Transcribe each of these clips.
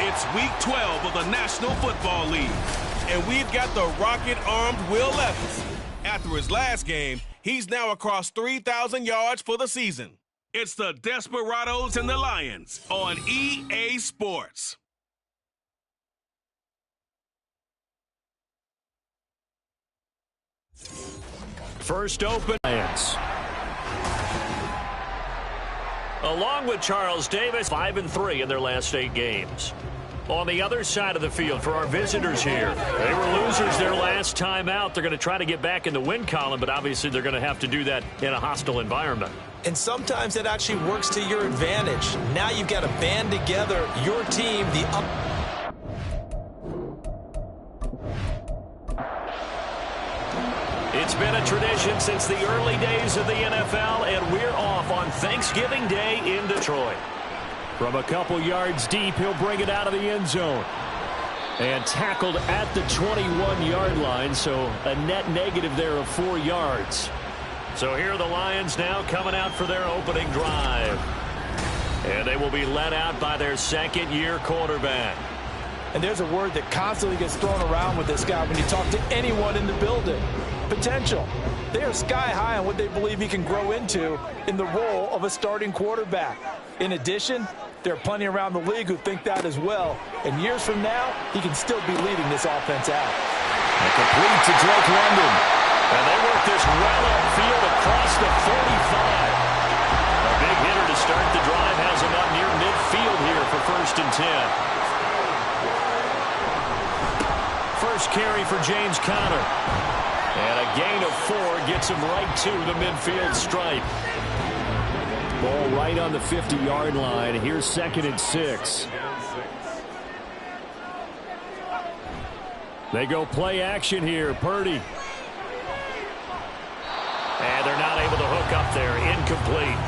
It's Week 12 of the National Football League, and we've got the rocket-armed Will Levis. After his last game, he's now across 3,000 yards for the season. It's the Desperados and the Lions on EA Sports. First open. Lions. Along with Charles Davis, 5-3 in their last 8 games. On the other side of the field for our visitors here, they were losers their last time out. They're going to try to get back in the win column, but obviously they're going to have to do that in a hostile environment. And sometimes it actually works to your advantage. Now you've got to band together your team, It's been a tradition since the early days of the NFL, and we're off on Thanksgiving Day in Detroit. From a couple yards deep, he'll bring it out of the end zone. And tackled at the 21-yard line, so a net negative there of 4 yards. So here are the Lions now coming out for their opening drive. And they will be led out by their second-year quarterback. And there's a word that constantly gets thrown around with this guy when you talk to anyone in the building. Potential. They are sky high on what they believe he can grow into in the role of a starting quarterback. In addition, there are plenty around the league who think that as well. And years from now, he can still be leading this offense out. And complete to Drake London. And they work this well upfield across the 45. A big hitter to start the drive has him up near midfield here for 1st and 10. First carry for James Conner. And a gain of 4 gets him right to the midfield stripe. Ball right on the 50-yard line. Here's 2nd and 6. They go play action here. Purdy. And they're not able to hook up there. Incomplete.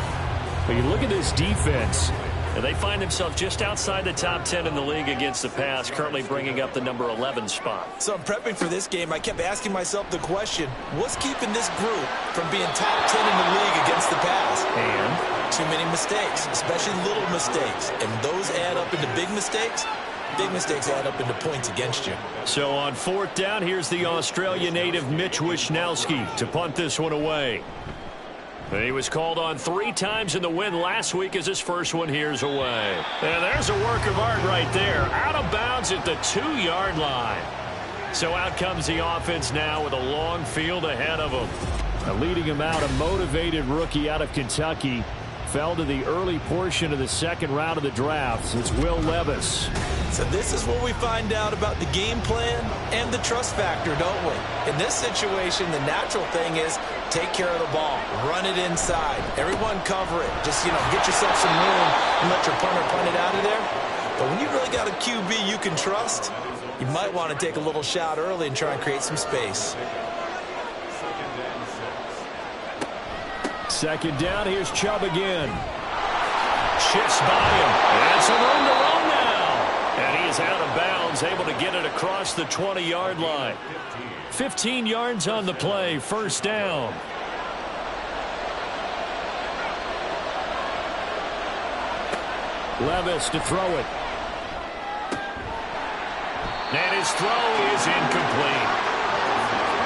But you look at this defense, and they find themselves just outside the top 10 in the league against the pass, currently bringing up the number 11 spot. So I'm prepping for this game. I kept asking myself the question, what's keeping this group from being top 10 in the league against the pass? And too many mistakes, especially little mistakes. And those add up into big mistakes. Big mistakes add up into points against you. So on 4th down, here's the Australia native Mitch Wishnowsky to punt this one away. He was called on 3 times in the win last week as his first one here's away. And there's a work of art right there. Out of bounds at the 2-yard line. So out comes the offense now with a long field ahead of them. Now leading him out, a motivated rookie out of Kentucky. Fell to the early portion of the 2nd round of the draft. It's Will Levis. So this is what we find out about the game plan and the trust factor, don't we? In this situation, the natural thing is take care of the ball. Run it inside. Everyone cover it. Just, get yourself some room and let your punter punt it out of there. But when you really got a QB you can trust, you might want to take a little shot early and try and create some space. 2nd down, here's Chubb again. Shifts by him. And some room to run now. And he is out of bounds, able to get it across the 20-yard line. 15 yards on the play, 1st down. Levis to throw it. And his throw is incomplete.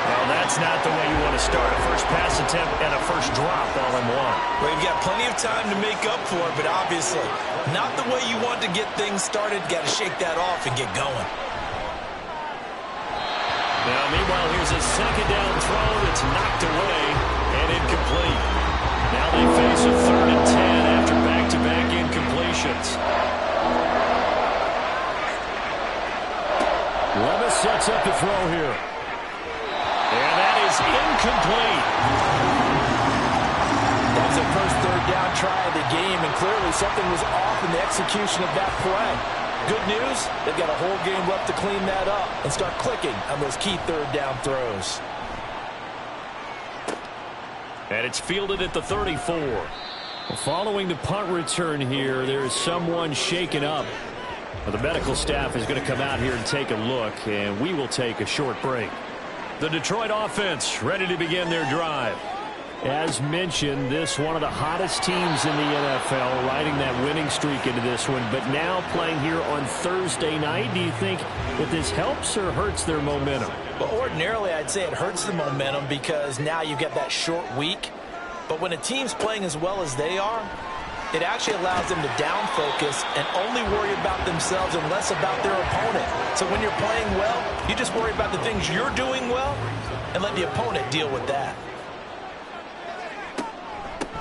Well, that's not the way you want to start. A first pass attempt and a first drop all in one. Well, you've got plenty of time to make up for it, but obviously not the way you want to get things started. Got to shake that off and get going. Now, meanwhile, here's a 2nd down throw that's knocked away and incomplete. Now they face a 3rd and 10 after back-to-back incompletions. Levis sets up the throw here. And that is incomplete. That was their first 3rd down try of the game, and clearly something was off in the execution of that play. Good news, they've got a whole game left to clean that up and start clicking on those key 3rd down throws. And it's fielded at the 34. Following the punt return here, there is someone shaken up. Well, the medical staff is going to come out here and take a look, and we will take a short break. The Detroit offense ready to begin their drive. As mentioned, this one of the hottest teams in the NFL, riding that winning streak into this one, but now playing here on Thursday night. Do you think that this helps or hurts their momentum? Well, ordinarily, I'd say it hurts the momentum because now you get that short week. But when a team's playing as well as they are, it actually allows them to down focus and only worry about themselves and less about their opponent. So when you're playing well, you just worry about the things you're doing well and let the opponent deal with that.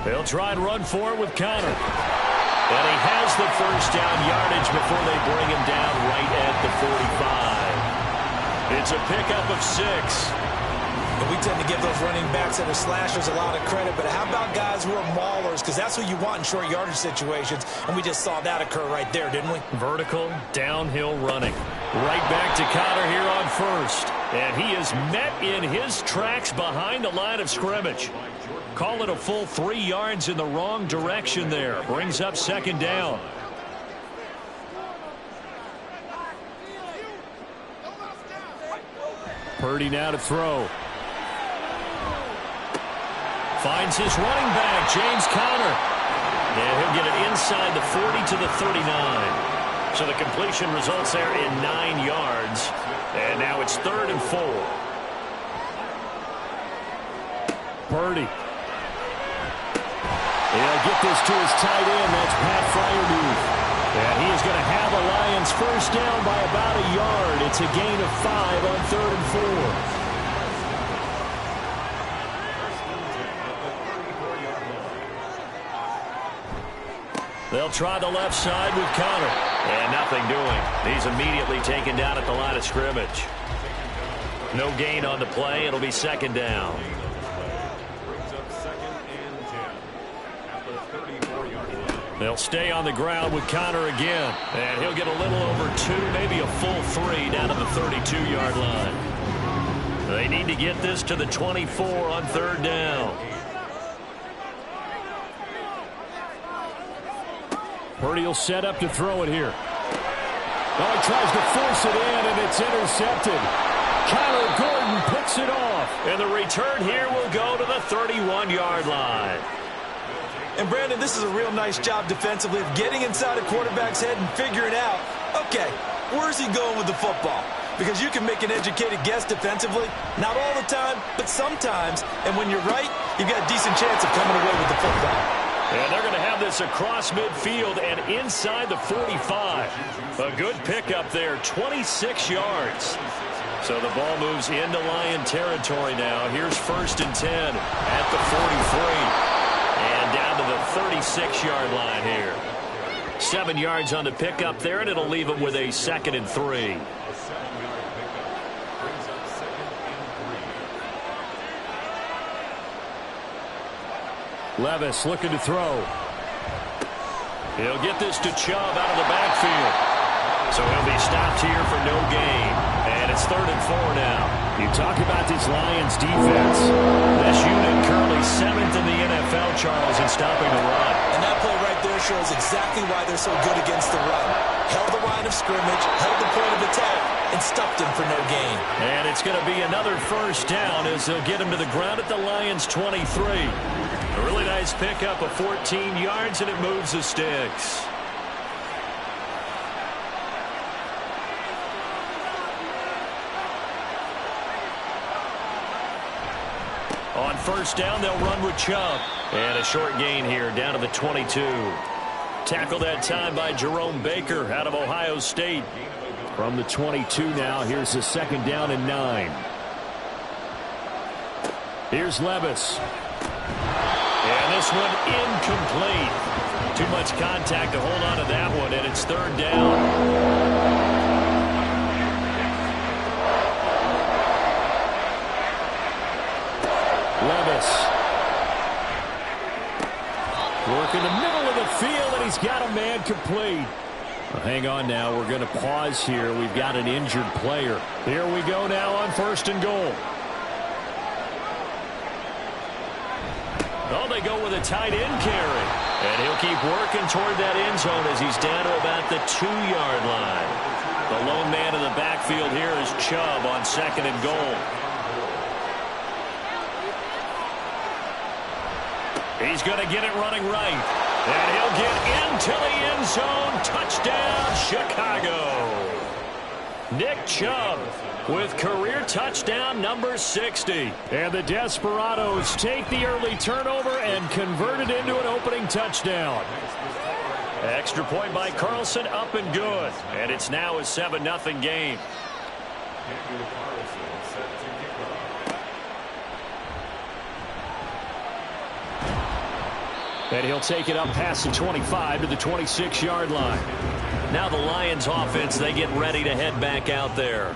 They'll try and run for it with Connor. And he has the first down yardage before they bring him down right at the 45. It's a pickup of 6. And we tend to give those running backs that are slashers a lot of credit, but how about guys who are maulers? Because that's who you want in short yardage situations, and we just saw that occur right there, didn't we? Vertical, downhill running. Right back to Connor here on first. And he is met in his tracks behind the line of scrimmage. Call it a full 3 yards in the wrong direction there. Brings up second down. Purdy now to throw. Finds his running back, James Conner. And he'll get it inside the 40 to the 39. So the completion results there in 9 yards. And now it's 3rd and 4. Purdy. He'll get this to his tight end. That's Pat Fryermuth. And he is going to have a Lions first down by about a yard. It's a gain of 5 on 3rd and 4. They'll try the left side with Connor. And nothing doing. He's immediately taken down at the line of scrimmage. No gain on the play. It'll be second down. They'll stay on the ground with Connor again. And he'll get a little over 2, maybe a full 3 down to the 32-yard line. They need to get this to the 24 on 3rd down. Purdy will set up to throw it here. Oh, he tries to force it in, and it's intercepted. Kyler Gordon picks it off. And the return here will go to the 31-yard line. And, Brandon, this is a real nice job defensively of getting inside a quarterback's head and figuring out, okay, where's he going with the football? Because you can make an educated guess defensively. Not all the time, but sometimes. And when you're right, you've got a decent chance of coming away with the football. And they're going to have this across midfield and inside the 45. A good pickup there, 26 yards. So the ball moves into Lion territory now. Here's 1st and 10 at the 43. And down to the 36-yard line here. 7 yards on the pickup there, and it'll leave them with a 2nd and 3. Levis looking to throw. He'll get this to Chubb out of the backfield. So he'll be stopped here for no gain. And it's 3rd and 4 now. You talk about this Lions defense. This unit currently 7th in the NFL, Charles, in stopping the run. And that play right there shows exactly why they're so good against the run. Held the line of scrimmage, held the point of attack, and stopped him for no gain. And it's going to be another first down as they'll get him to the ground at the Lions 23. A really nice pickup of 14 yards, and it moves the sticks. On first down, they'll run with Chubb. And a short gain here down to the 22. Tackled that time by Jerome Baker out of Ohio State. From the 22 now, here's the 2nd down and 9. Here's Levis. And this one incomplete. Too much contact to hold on to that one, and it's 3rd down. Levis. Work in the middle of the field, and he's got a man complete. Well, hang on now. We're going to pause here. We've got an injured player. Here we go now on 1st and goal. Oh, they go with a tight end carry. And he'll keep working toward that end zone as he's down to about the 2-yard line. The lone man in the backfield here is Chubb on 2nd and goal. He's going to get it running right. And he'll get into the end zone. Touchdown, Chicago. Nick Chubb with career touchdown number 60. And the Desperados take the early turnover and convert it into an opening touchdown. Extra point by Carlson, up and good. And it's now a 7-0 game. And he'll take it up past the 25 to the 26-yard line. Now the Lions offense, they get ready to head back out there.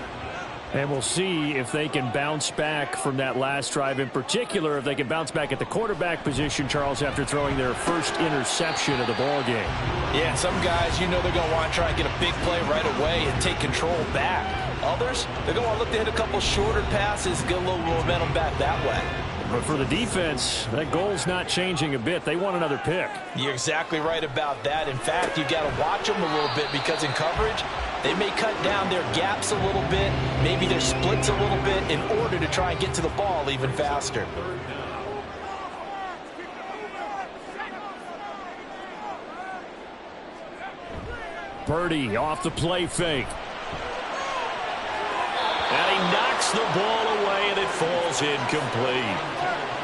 And we'll see if they can bounce back from that last drive. In particular, if they can bounce back at the quarterback position, Charles, after throwing their first interception of the ball game. Yeah, some guys, you know they're going to want to try and get a big play right away and take control back. Others, they're going to want to look to hit a couple shorter passes, get a little momentum back that way. But for the defense, that goal's not changing a bit. They want another pick. You're exactly right about that. In fact, you've got to watch them a little bit because in coverage, they may cut down their gaps a little bit, maybe their splits a little bit in order to try and get to the ball even faster. Purdy off the play fake. And he knocks the ball away, and it falls incomplete.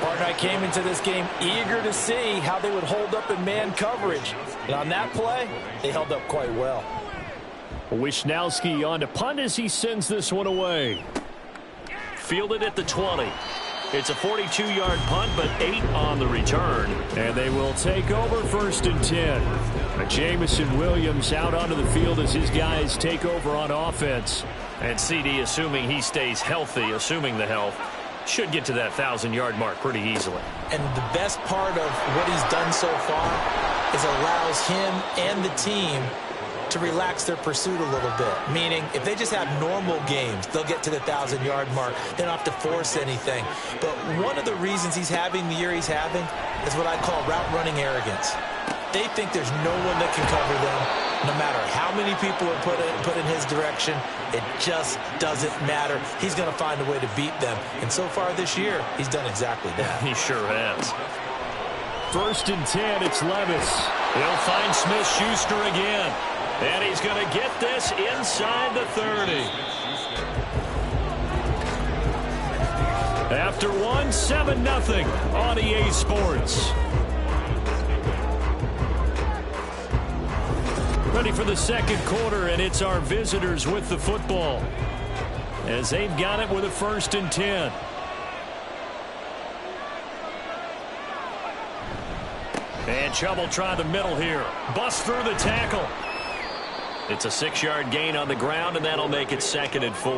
Partner, I came into this game eager to see how they would hold up in man coverage. And on that play, they held up quite well. Wishnowski on to punt as he sends this one away. Fielded at the 20. It's a 42-yard punt, but 8 on the return. And they will take over 1st and 10. Jamison Williams out onto the field as his guys take over on offense. And CD, assuming he stays healthy, assuming the health, should get to that 1,000-yard mark pretty easily. And the best part of what he's done so far is allows him and the team to relax their pursuit a little bit. Meaning, if they just have normal games, they'll get to the 1,000-yard mark. They don't have to force anything. But one of the reasons he's having the year he's having is what I call route running arrogance. They think there's no one that can cover them. No matter how many people are put in his direction, it just doesn't matter. He's going to find a way to beat them. And so far this year, he's done exactly that. He sure has. 1st and 10, it's Levis. He'll find Smith-Schuster again. And he's going to get this inside the 30. After one, 7-0 on EA Sports. Ready for the second quarter, and it's our visitors with the football as they've got it with a 1st and 10. And Chubb will try the middle here. Bust through the tackle. It's a 6-yard gain on the ground, and that'll make it 2nd and 4.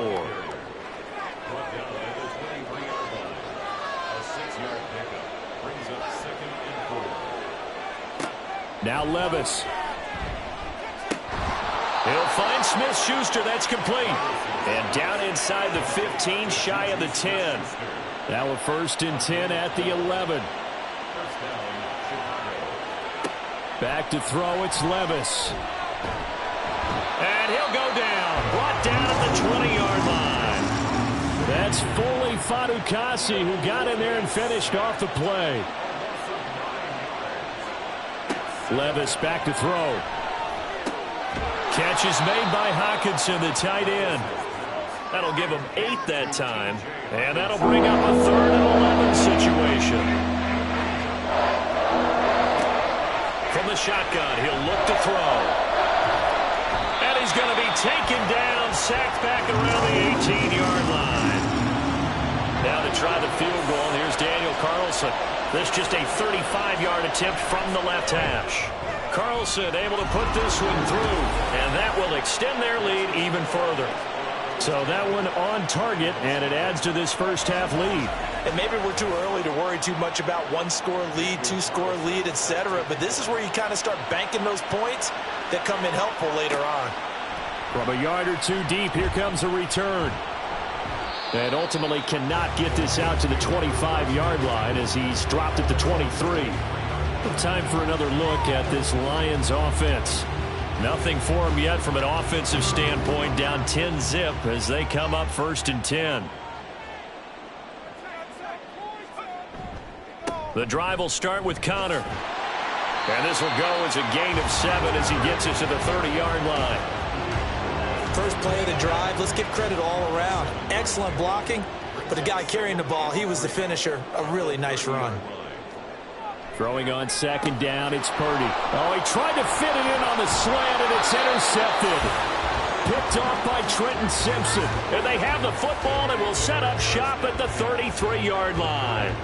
Now Levis. He'll find Smith-Schuster. That's complete. And down inside the 15, shy of the 10. Now a 1st and 10 at the 11. Back to throw, it's Levis. And he'll go down. Brought down at the 20-yard line. That's Foley Fadukasi who got in there and finished off the play. Levis back to throw. Catch is made by Hawkinson, the tight end. That'll give him 8 that time. And that'll bring up a 3rd and 11 situation. From the shotgun, he'll look to throw. And he's going to be taken down, sacked back around the 18-yard line. Now to try the field goal, here's Daniel Carlson. This just a 35-yard attempt from the left hash. Carlson able to put this one through, and that will extend their lead even further. So that one on target, and it adds to this first half lead. And maybe we're too early to worry too much about 1-score lead, 2-score lead, etc. But this is where you kind of start banking those points that come in helpful later on. From a yard or two deep, here comes a return. And ultimately cannot get this out to the 25-yard line as he's dropped at the 23. Time for another look at this Lions offense. Nothing for them yet from an offensive standpoint, down 10-zip as they come up 1st and 10. The drive will start with Connor. And this will go as a gain of 7 as he gets it to the 30-yard line. First play of the drive, let's give credit all around. Excellent blocking, but the guy carrying the ball, he was the finisher. A really nice run. Throwing on 2nd down, it's Purdy. Oh, he tried to fit it in on the slant, and it's intercepted. Picked off by Trenton Simpson. And they have the football and will set up shop at the 33-yard line.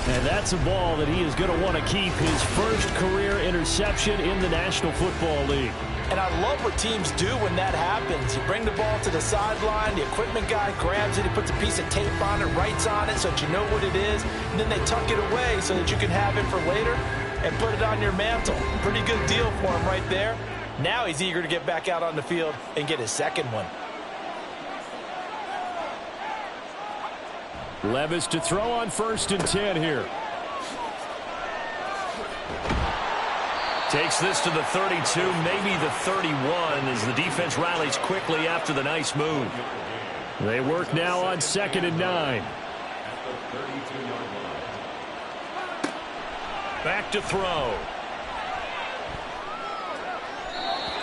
And that's a ball that he is going to want to keep, his first career interception in the National Football League. And I love what teams do when that happens. You bring the ball to the sideline, the equipment guy grabs it, he puts a piece of tape on it, writes on it so that you know what it is, and then they tuck it away so that you can have it for later and put it on your mantle. Pretty good deal for him right there. Now he's eager to get back out on the field and get his second one. Levis to throw on 1st and 10 here. Takes this to the 32, maybe the 31, as the defense rallies quickly after the nice move. They work now on 2nd and 9. Back to throw.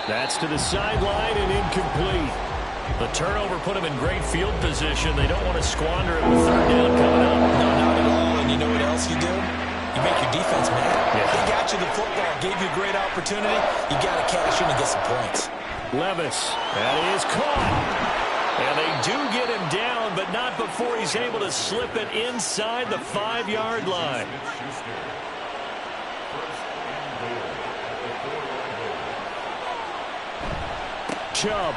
That's to the sideline and incomplete. The turnover put him in great field position. They don't want to squander it with 3rd down coming up. No, not at all. And you know what else you do? You make your defense mad. Yeah. They got you the football, gave you a great opportunity. You got to cash in and get some points. Levis, that is caught. And they do get him down, but not before he's able to slip it inside the 5-yard line. Chubb.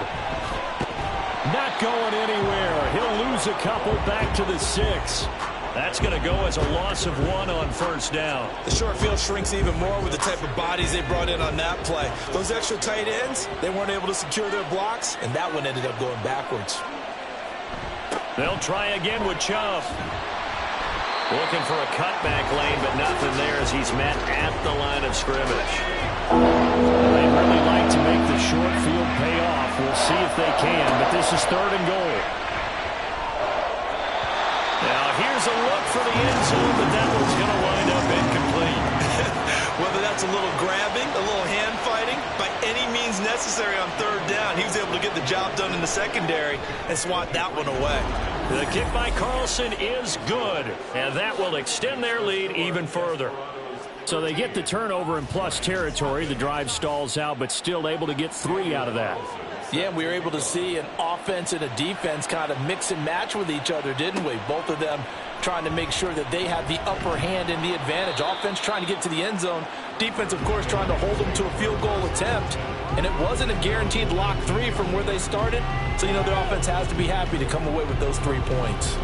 Not going anywhere. He'll lose a couple back to the 6. That's going to go as a loss of 1 on 1st down. The short field shrinks even more with the type of bodies they brought in on that play. Those extra tight ends, they weren't able to secure their blocks, and that one ended up going backwards. They'll try again with Chubb. Looking for a cutback lane, but nothing there as he's met at the line of scrimmage. They really like to make the short field pay off. We'll see if they can, but this is 3rd and goal. Now here's a look for the end zone, but that one's going to wind up incomplete. Whether that's a little grabbing, a little hand fighting, by any means necessary on 3rd down, he was able to get the job done in the secondary and swat that one away. The kick by Carlson is good, and that will extend their lead even further. So they get the turnover in plus territory. The drive stalls out, but still able to get 3 out of that. Yeah, we were able to see an offense and a defense kind of mix and match with each other, didn't we? Both of them trying to make sure that they had the upper hand and the advantage. Offense trying to get to the end zone. Defense, of course, trying to hold them to a field goal attempt. And it wasn't a guaranteed lock 3 from where they started. So, you know, the offense has to be happy to come away with those 3 points.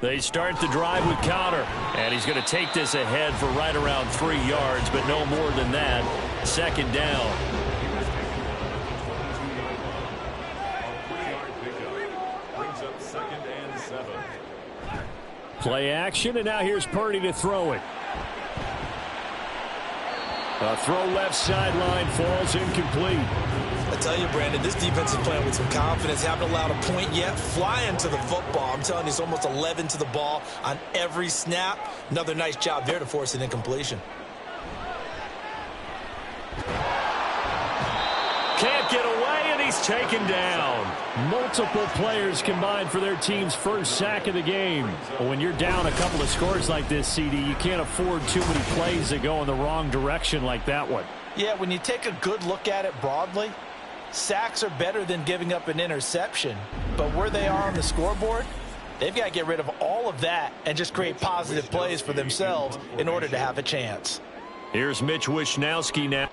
They start the drive with Connor, and he's going to take this ahead for right around 3 yards, but no more than that. 2nd down. Play action, and now here's Purdy to throw it. A throw left sideline, falls incomplete. I tell you, Brandon, this defense is playing with some confidence. Haven't allowed a point yet. Flying to the football. I'm telling you, it's almost 11 to the ball on every snap. Another nice job there to force an incompletion. Can't get away, and he's taken down. Multiple players combined for their team's first sack of the game. But when you're down a couple of scores like this, CD, you can't afford too many plays that go in the wrong direction like that one. Yeah, when you take a good look at it broadly, sacks are better than giving up an interception. But where they are on the scoreboard, they've got to get rid of all of that and just create positive plays for themselves in order to have a chance. Here's Mitch Wishnowsky now.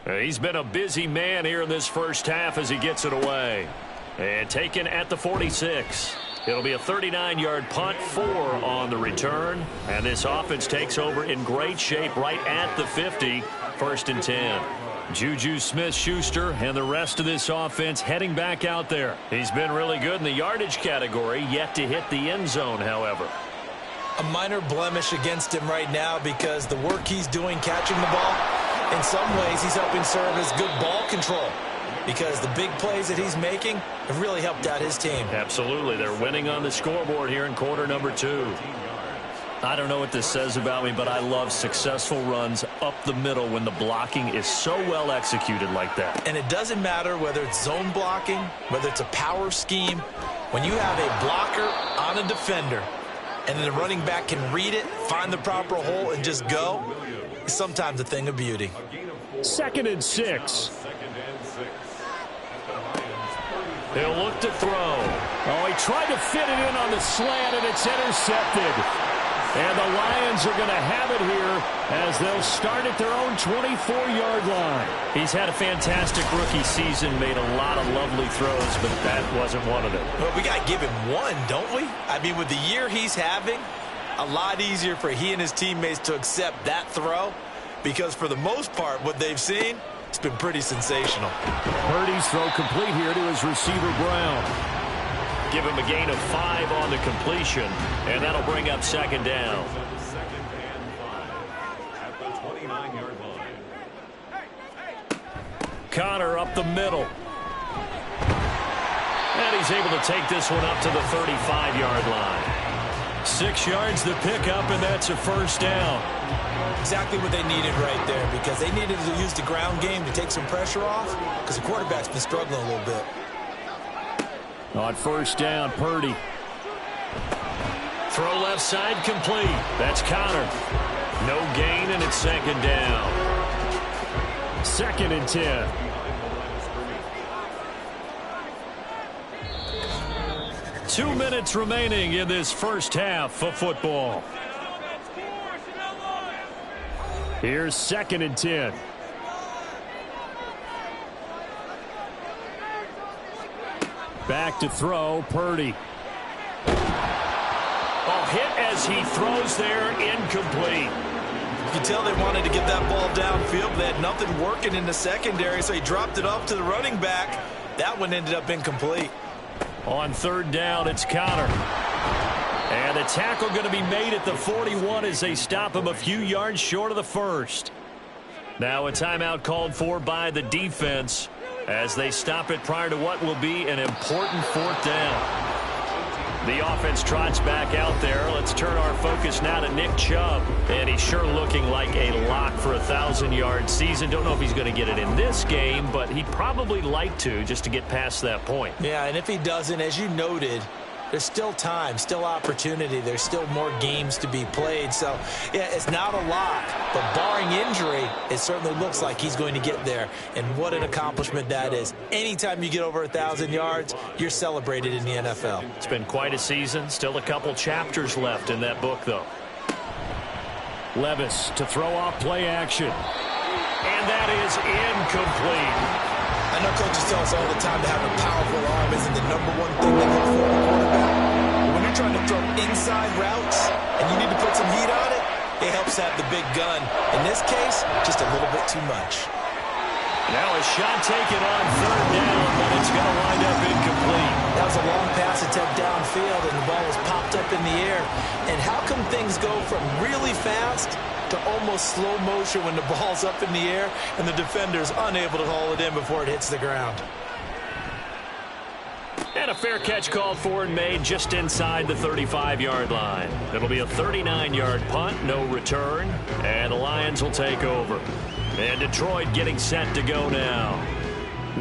He's been a busy man here in this first half as he gets it away. And taken at the 46. It'll be a 39-yard punt, 4 on the return. And this offense takes over in great shape right at the 50, 1st and 10. Juju Smith-Schuster and the rest of this offense heading back out there. He's been really good in the yardage category, yet to hit the end zone, however. A minor blemish against him right now because the work he's doing catching the ball, in some ways he's helping serve as good ball control because the big plays that he's making have really helped out his team. Absolutely. They're winning on the scoreboard here in quarter number 2. I don't know what this says about me, but I love successful runs up the middle when the blocking is so well executed like that. And it doesn't matter whether it's zone blocking, whether it's a power scheme. When you have a blocker on a defender and then the running back can read it, find the proper hole, and just go, it's sometimes a thing of beauty. 2nd and 6. He'll look to throw. Oh, he tried to fit it in on the slant, and it's intercepted. And the Lions are going to have it here as they'll start at their own 24-yard line. He's had a fantastic rookie season, made a lot of lovely throws, but that wasn't one of them. Well, we got to give him one, don't we? I mean, with the year he's having, a lot easier for he and his teammates to accept that throw because for the most part, what they've seen, it's been pretty sensational. Purdy's throw complete here to his receiver, Brown. Give him a gain of 5 on the completion, and that'll bring up 2nd down. Connor up the middle. And he's able to take this one up to the 35-yard line. 6 yards the pickup, and that's a 1st down. Exactly what they needed right there because they needed to use the ground game to take some pressure off because the quarterback's been struggling a little bit. On 1st down, Purdy. Throw left side complete. That's Connor. No gain, and it's 2nd down. 2nd and 10. Two minutes remaining in this first half of football. Here's 2nd and 10. Back to throw, Purdy. Oh, hit as he throws there, incomplete. You can tell they wanted to get that ball downfield, but they had nothing working in the secondary, so he dropped it off to the running back. That one ended up incomplete. On 3rd down, it's Connor. And the tackle going to be made at the 41 as they stop him a few yards short of the 1st. Now a timeout called for by the defense as they stop it prior to what will be an important 4th down. The offense trots back out there. Let's turn our focus now to Nick Chubb. And he's sure looking like a lock for a 1,000-yard season. Don't know if he's going to get it in this game, but he'd probably like to just to get past that point. Yeah, and if he doesn't, as you noted, there's still time, still opportunity. There's still more games to be played. So, yeah, it's not a lock. But barring injury, it certainly looks like he's going to get there. And what an accomplishment that is. Anytime you get over 1,000 yards, you're celebrated in the NFL. It's been quite a season. Still a couple chapters left in that book, though. Levis to throw off play action. And that is incomplete. I know coaches tell us all the time to have a powerful arm isn't the #1 thing they look for in a quarterback. But when you're trying to throw inside routes and you need to put some heat on it, it helps have the big gun. In this case, just a little bit too much. Now a shot taken on 3rd down, but it's going to wind up incomplete. That was a long pass attempt downfield, and the ball was popped up in the air. And how come things go from really fast to almost slow motion when the ball's up in the air and the defender's unable to haul it in before it hits the ground? And a fair catch called for and made just inside the 35-yard line. It'll be a 39-yard punt, no return, and the Lions will take over. And Detroit getting set to go now.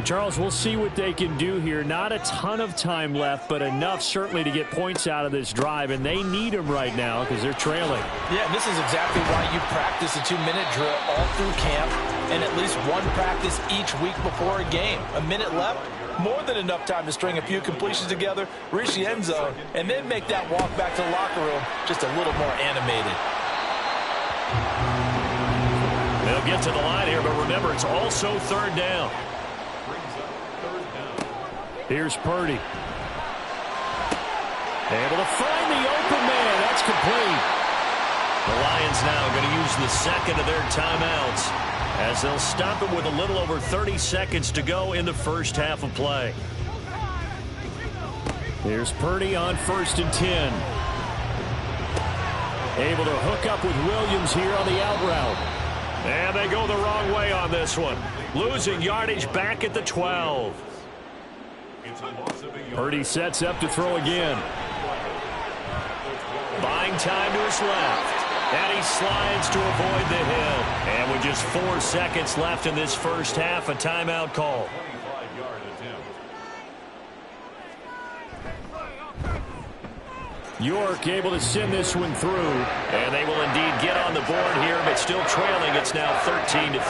Charles, we'll see what they can do here. Not a ton of time left, but enough certainly to get points out of this drive, and they need them right now because they're trailing. Yeah, and this is exactly why you practice a 2-minute drill all through camp and at least one practice each week before a game. A minute left, more than enough time to string a few completions together, reach the end zone, and then make that walk back to the locker room just a little more animated. They'll They'll get to the line here, but remember, it's also third down. Here's Purdy. Able to find the open man. That's complete. The Lions now going to use the second of their timeouts as they'll stop it with a little over 30 seconds to go in the first half of play. Here's Purdy on 1st and 10. Able to hook up with Williams here on the out route. And they go the wrong way on this one. Losing yardage back at the 12. Purdy sets up to throw again. Buying time to his left. And he slides to avoid the hit. And with just 4 seconds left in this first half, a timeout call. York able to send this one through. And they will indeed get on the board here, but still trailing. It's now 13-3.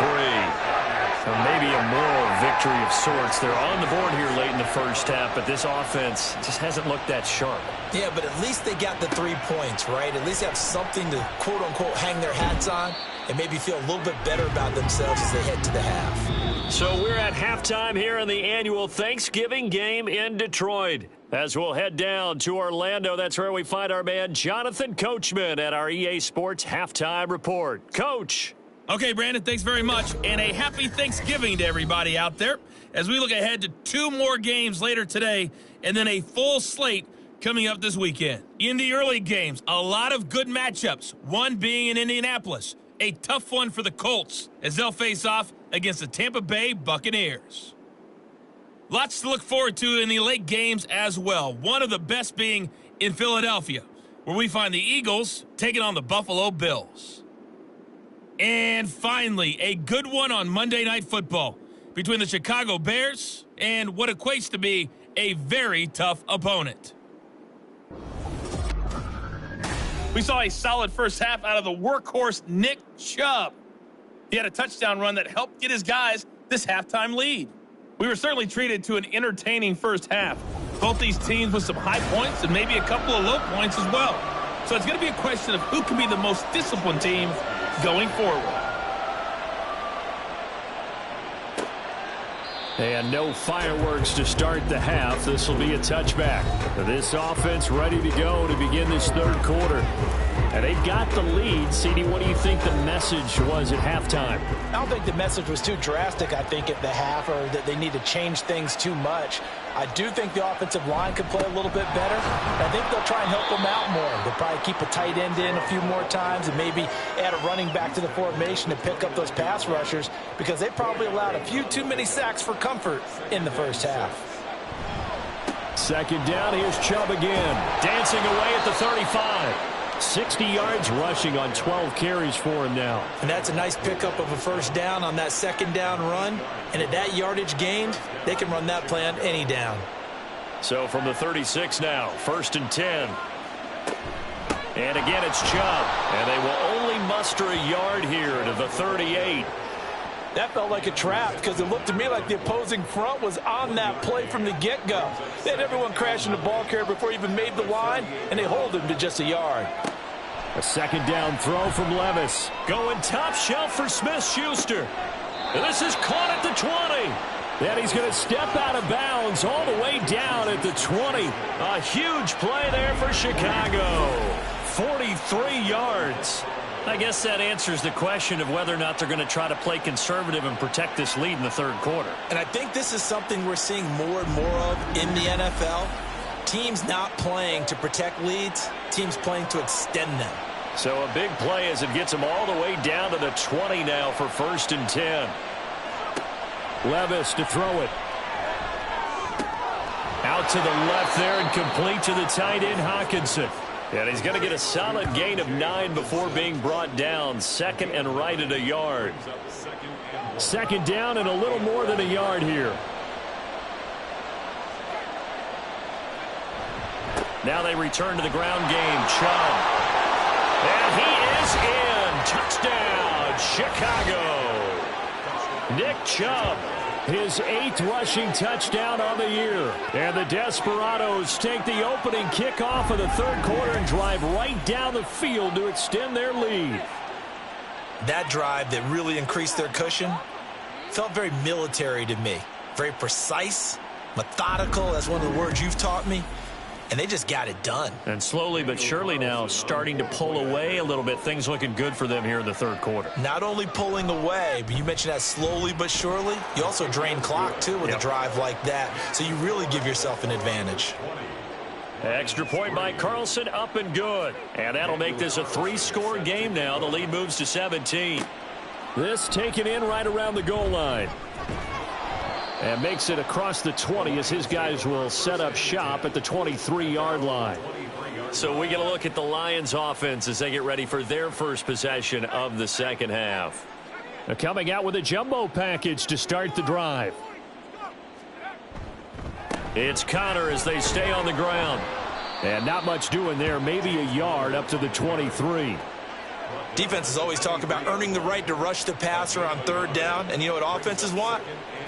Or maybe a moral victory of sorts. They're on the board here late in the first half, but this offense just hasn't looked that sharp. Yeah, but at least they got the 3 points, right? At least they have something to, quote-unquote, hang their hats on and maybe feel a little bit better about themselves as they head to the half. So we're at halftime here in the annual Thanksgiving game in Detroit. As we'll head down to Orlando, that's where we find our man Jonathan Coachman at our EA Sports Halftime Report. Coach. Okay, Brandon, thanks very much, and a happy Thanksgiving to everybody out there as we look ahead to 2 more games later today and then a full slate coming up this weekend. In the early games, a lot of good matchups, one being in Indianapolis, a tough one for the Colts as they'll face off against the Tampa Bay Buccaneers. Lots to look forward to in the late games as well, one of the best being in Philadelphia, where we find the Eagles taking on the Buffalo Bills. And finally, a good one on Monday Night Football between the Chicago Bears and what equates to be a very tough opponent. We saw a solid first half out of the workhorse Nick Chubb. He had a touchdown run that helped get his guys this halftime lead. We were certainly treated to an entertaining first half. Both these teams with some high points and maybe a couple of low points as well. So it's going to be a question of who can be the most disciplined team going forward. And no fireworks to start the half. This will be a touchback. This offense ready to go to begin this third quarter. And they've got the lead. CD, what do you think the message was at halftime? I don't think the message was too drastic, I think, at the half, or that they need to change things too much. I do think the offensive line could play a little bit better. I think they'll try and help them out more. They'll probably keep a tight end in a few more times and maybe add a running back to the formation to pick up those pass rushers because they probably allowed a few too many sacks for comfort in the first half. Second down, here's Chubb again. Dancing away at the 35. 60 yards rushing on 12 carries for him now. And that's a nice pickup of a first down on that second down run. And at that yardage gained, they can run that play on any down. So from the 36 now, 1st and 10. And again, it's Chubb. And they will only muster a yard here to the 38. That felt like a trap because it looked to me like the opposing front was on that play from the get-go. They had everyone crashing the ball carrier before he even made the line, and they hold him to just a yard. A second down throw from Levis. Going top shelf for Smith-Schuster. And this is caught at the 20. And he's going to step out of bounds all the way down at the 20. A huge play there for Chicago. 43 yards. I guess that answers the question of whether or not they're going to try to play conservative and protect this lead in the third quarter. And I think this is something we're seeing more and more of in the NFL. Teams not playing to protect leads, teams playing to extend them. So a big play as it gets them all the way down to the 20 now for 1st and 10. Levis to throw it. Out to the left there and complete to the tight end Hawkinson. And he's going to get a solid gain of 9 before being brought down. Second and right at a yard. Second down and a little more than a yard here. Now they return to the ground game. Chubb. And he is in. Touchdown, Chicago. Nick Chubb. His 8th rushing touchdown on the year. And the Desperados take the opening kickoff of the third quarter and drive right down the field to extend their lead. That drive that really increased their cushion felt very military to me. Very precise, methodical, that's one of the words you've taught me. And they just got it done. And slowly but surely now starting to pull away a little bit. Things looking good for them here in the third quarter. Not only pulling away, but you mentioned that slowly but surely. You also drain clock, too, with a drive like that. So you really give yourself an advantage. Extra point by Carlson, up and good. And that'll make this a 3-score game now. The lead moves to 17. This taken in right around the goal line. And makes it across the 20 as his guys will set up shop at the 23-yard line. So we get a look at the Lions offense as they get ready for their first possession of the second half. They're coming out with a jumbo package to start the drive. It's Connor as they stay on the ground. And not much doing there, maybe a yard up to the 23. Defenses always talk about earning the right to rush the passer on third down. And you know what offenses want?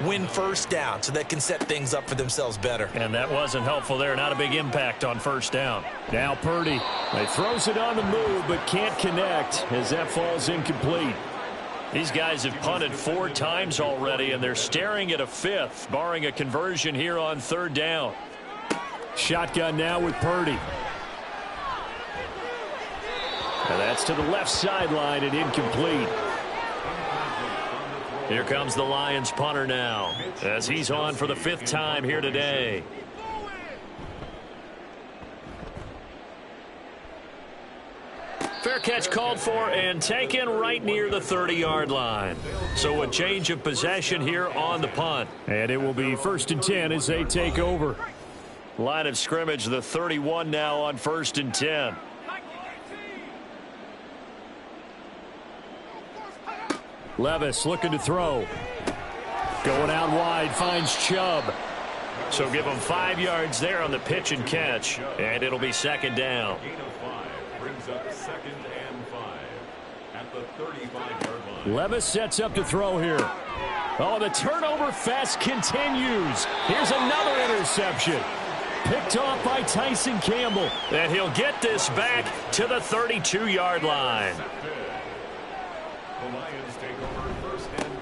Win first down so they can set things up for themselves better. And that wasn't helpful there. Not a big impact on first down. Now Purdy. He throws it on the move but can't connect as that falls incomplete. These guys have punted 4 times already, and they're staring at a 5th, barring a conversion here on third down. Shotgun now with Purdy. And that's to the left sideline and incomplete. Here comes the Lions punter now as he's on for the 5th time here today. Fair catch called for and taken right near the 30-yard line. So a change of possession here on the punt. And it will be 1st and 10 as they take over. Line of scrimmage, the 31 now on 1st and 10. Levis looking to throw. Going out wide, finds Chubb. So give him 5 yards there on the pitch and catch. And it'll be 2nd down. Brings up 2nd and 5 at the 35-yard line. Levis sets up to throw here. Oh, the turnover fest continues. Here's another interception. Picked off by Tyson Campbell. And he'll get this back to the 32-yard line.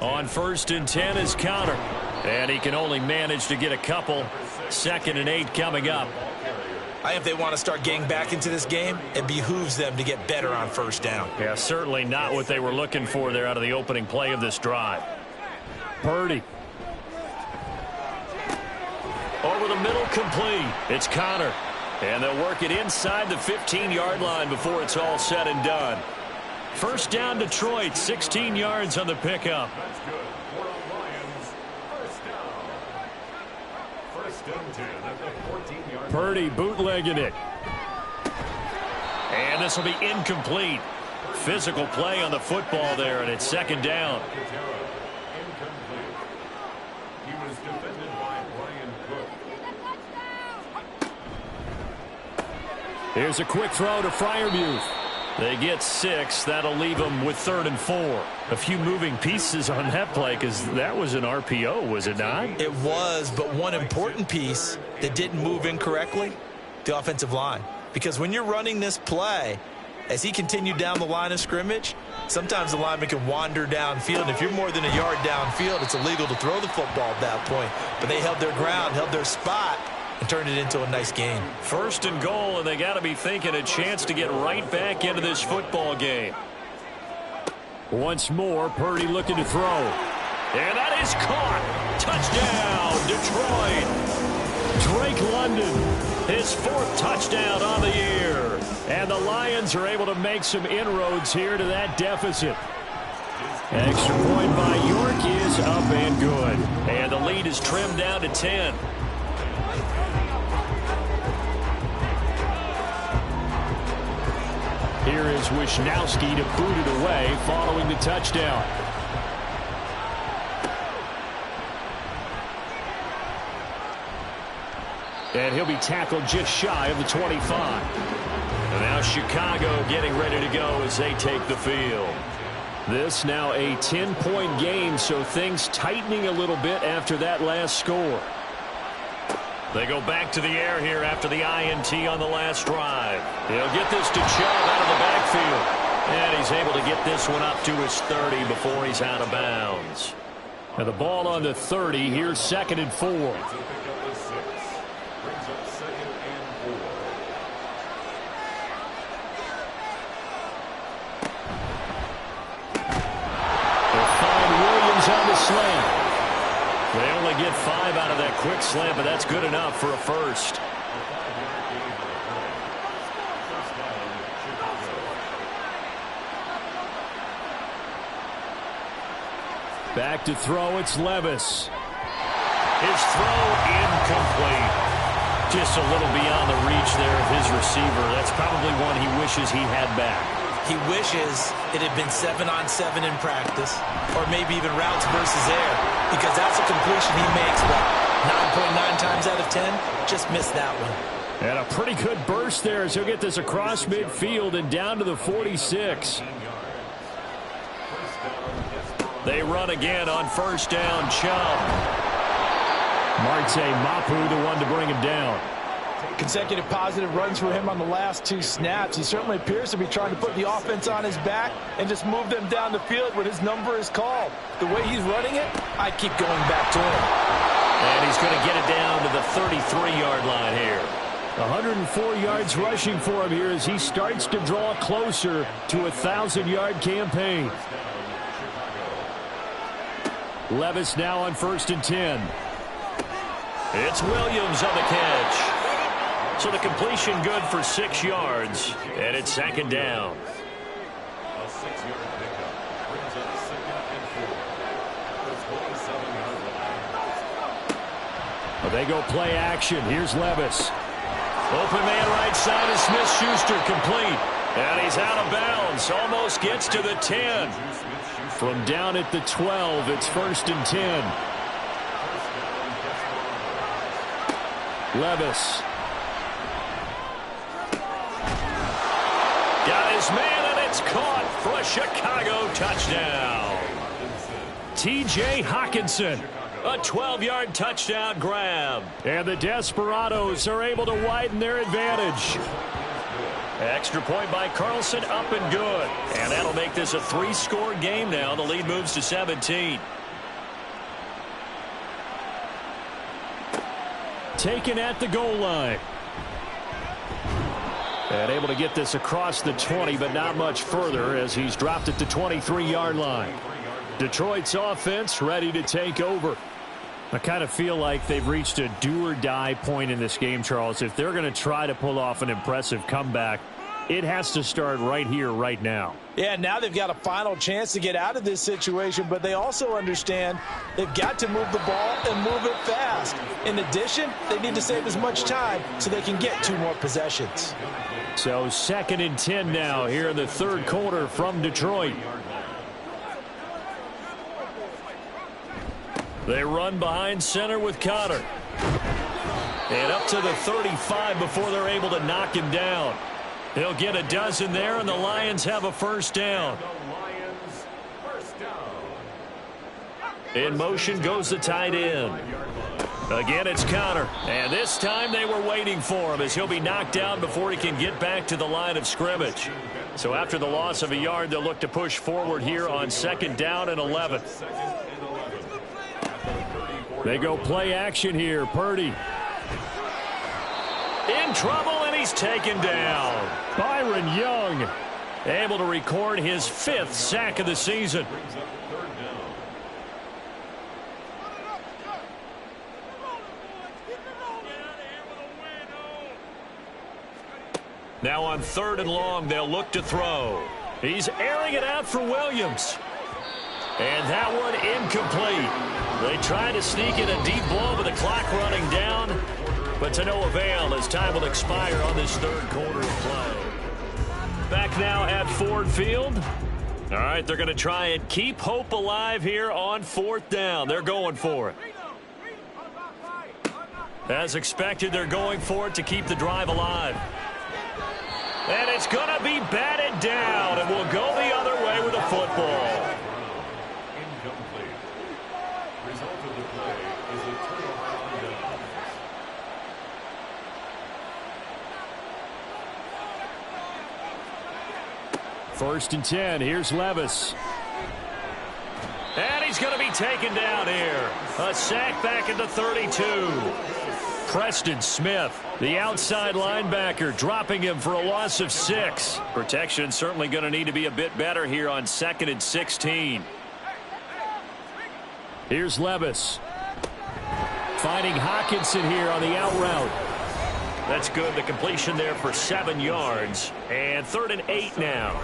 On 1st and 10 is Connor. And he can only manage to get a couple. 2nd and 8 coming up. If they want to start getting back into this game, it behooves them to get better on first down. Yeah, certainly not what they were looking for there out of the opening play of this drive. Purdy. Over the middle, complete. It's Connor. And they'll work it inside the 15-yard line before it's all said and done. First down, Detroit, 16 yards on the pickup. That's good. For the Lions, first down. 1st and 10 at the 14-yard line. Purdy bootlegging it. And this will be incomplete. Physical play on the football there, and it's 2nd down. Incomplete. He was defended by Brian Cook. Here's a quick throw to Freiermuth. They get 6. That'll leave them with 3rd and 4. A few moving pieces on that play because that was an RPO, was it not? It was, but one important piece that didn't move incorrectly, the offensive line. Because when you're running this play, as he continued down the line of scrimmage, sometimes the lineman can wander downfield. And if you're more than a yard downfield, it's illegal to throw the football at that point. But they held their ground, held their spot, and turned it into a nice game. 1st and goal, and they got to be thinking a chance to get right back into this football game. Once more, Purdy looking to throw. And that is caught. Touchdown, Detroit. Drake London, his 4th touchdown on the year. And the Lions are able to make some inroads here to that deficit. Extra point by York is up and good. And the lead is trimmed down to 10. Here is Wishnowski to boot it away following the touchdown. And he'll be tackled just shy of the 25. And now Chicago getting ready to go as they take the field. This now a 10-point game, so things tightening a little bit after that last score. They go back to the air here after the INT on the last drive. He'll get this to Chubb out of the backfield. And he's able to get this one up to his 30 before he's out of bounds. Now the ball on the 30. Here's 2nd and 4. Brings up 2nd and 4. They'll find Williams on the slant. They only get 5 out of that quick slant, but that's good enough for a first. Back to throw, it's Levis. His throw incomplete. Just a little beyond the reach there of his receiver. That's probably one he wishes he had back. He wishes it had been 7-on-7 in practice, or maybe even routes versus air, because that's a completion he makes, but 9.9 times out of 10, just missed that one. And a pretty good burst there as he'll get this across midfield and down to the 46. They run again on first down. Chubb. Marte Mapu, the one to bring him down. Consecutive positive runs for him on the last 2 snaps. He certainly appears to be trying to put the offense on his back and just move them down the field when his number is called. The way he's running it, I keep going back to him. And he's going to get it down to the 33-yard line here. 104 yards rushing for him here as he starts to draw closer to a 1,000-yard campaign. Levis now on 1st and 10. It's Williams on the catch. So the completion good for 6 yards, and it's 2nd down. A 6-yard pickup brings up 2nd and 4. The 27-yard line. Well, they go play action. Here's Levis. Open man right side of Smith-Schuster, complete. And he's out of bounds. Almost gets to the 10. From down at the 12, it's 1st and 10. Levis. Got his man, and it's caught for a Chicago touchdown. T.J. Hockenson. A 12-yard touchdown grab. And the Desperados are able to widen their advantage. Extra point by Carlson, up and good. And that'll make this a 3-score game now. The lead moves to 17. Taken at the goal line. And able to get this across the 20, but not much further as he's dropped at the 23-yard line. Detroit's offense ready to take over. I kind of feel like they've reached a do-or-die point in this game, Charles. If they're going to try to pull off an impressive comeback, it has to start right here, right now. Yeah, now they've got a final chance to get out of this situation, but they also understand they've got to move the ball and move it fast. In addition, they need to save as much time so they can get 2 more possessions. So 2nd and 10 now here in the 3rd quarter from Detroit. They run behind center with Connor. And up to the 35 before they're able to knock him down. He'll get a dozen there, and the Lions have a first down. In motion goes the tight end. Again, it's Connor. And this time they were waiting for him as he'll be knocked down before he can get back to the line of scrimmage. So after the loss of a yard, they'll look to push forward here on 2nd down and 11. They go play action here. Purdy. In trouble, and he's taken down. Byron Young able to record his 5th sack of the season. Now on 3rd and long, they'll look to throw. He's airing it out for Williams. And that one incomplete. They try to sneak in a deep blow with the clock running down, but to no avail as time will expire on this 3rd quarter of play. Back now at Ford Field. All right, they're going to try and keep hope alive here on 4th down. They're going for it. As expected, they're going for it to keep the drive alive. And it's going to be batted down, and we'll go the other way with the football. Incomplete. Result of the play is a turnover on downs. 1st and 10. Here's Levis. And he's going to be taken down here. A sack back at the 32. Preston Smith, the outside linebacker, dropping him for a loss of 6. Protection certainly going to need to be a bit better here on 2nd and 16. Here's Levis. Finding Hawkinson here on the out route. That's good. The completion there for 7 yards. And 3rd and 8 now.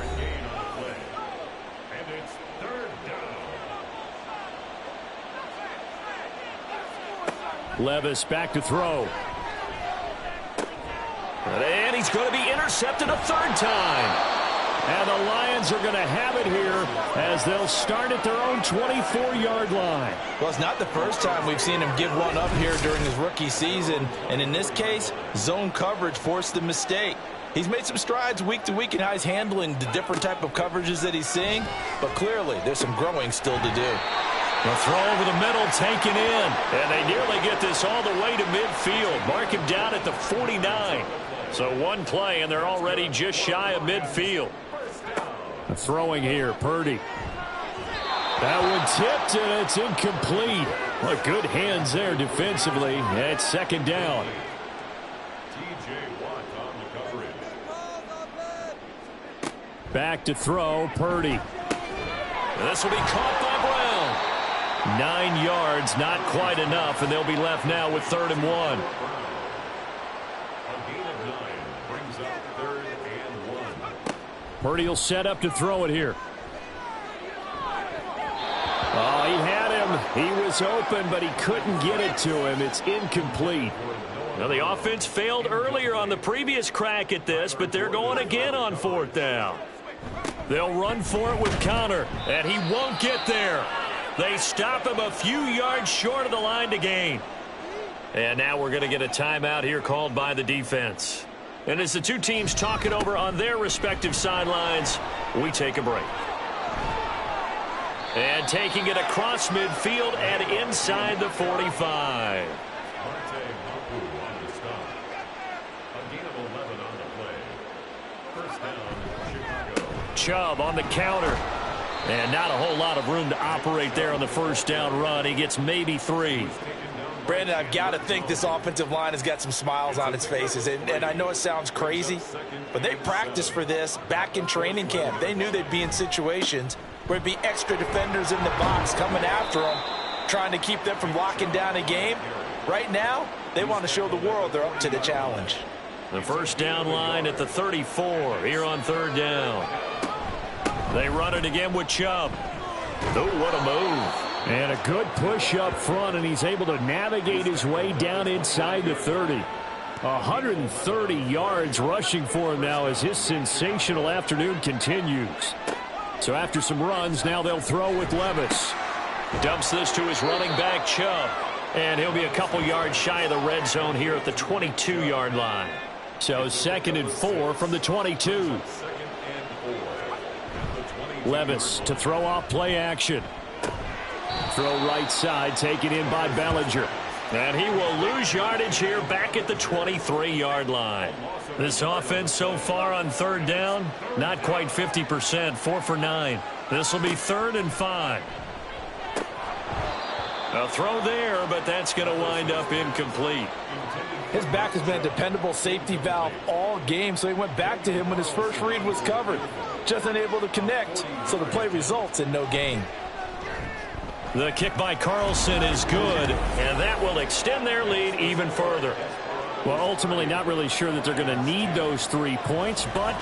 And it's 3rd down. Levis back to throw. And he's going to be intercepted a 3rd time. And the Lions are going to have it here as they'll start at their own 24-yard line. Well, it's not the first time we've seen him give one up here during his rookie season. And in this case, zone coverage forced the mistake. He's made some strides week to week in how he's handling the different type of coverages that he's seeing. But clearly, there's some growing still to do. The throw over the middle taken in. And they nearly get this all the way to midfield. Mark him down at the 49. So one play, and they're already just shy of midfield. Throwing here, Purdy. That one tipped, and it's incomplete. Well, good hands there defensively. At 2nd down. T.J. Watt on the coverage. Back to throw, Purdy. And this will be caught by Brown. 9 yards, not quite enough, and they'll be left now with 3rd and 1. A gain of 9 brings up 3rd and 1. Purdy will set up to throw it here. Oh, he had him. He was open, but he couldn't get it to him. It's incomplete. Now, the offense failed earlier on the previous crack at this, but they're going again on 4th down. They'll run for it with Connor, and he won't get there. They stop him a few yards short of the line to gain. And now we're going to get a timeout here called by the defense. And as the two teams talk it over on their respective sidelines, we take a break. And taking it across midfield and inside the 45. Chubb on the counter. And not a whole lot of room to operate there on the 1st down run. He gets maybe 3. Brandon, I've got to think this offensive line has got some smiles on its faces. And I know it sounds crazy, but they practiced for this back in training camp. They knew they'd be in situations where there'd be extra defenders in the box coming after them, trying to keep them from locking down a game. Right now, they want to show the world they're up to the challenge. The 1st down line at the 34 here on 3rd down. They run it again with Chubb. Oh, what a move. And a good push up front, and he's able to navigate his way down inside the 30. 130 yards rushing for him now as his sensational afternoon continues. So after some runs, now they'll throw with Levis. Dumps this to his running back, Chubb. And he'll be a couple yards shy of the red zone here at the 22-yard line. So 2nd and 4 from the 22. Levis to throw off play action. Throw right side, taken in by Bellinger. And he will lose yardage here back at the 23-yard line. This offense so far on 3rd down, not quite 50%, 4 for 9. This will be 3rd and 5. A throw there, but that's going to wind up incomplete. His back has been a dependable safety valve all game, so he went back to him when his first read was covered. Just unable to connect, so the play results in no gain. The kick by Carlson is good, and that will extend their lead even further. Well, ultimately not really sure that they're going to need those 3 points, but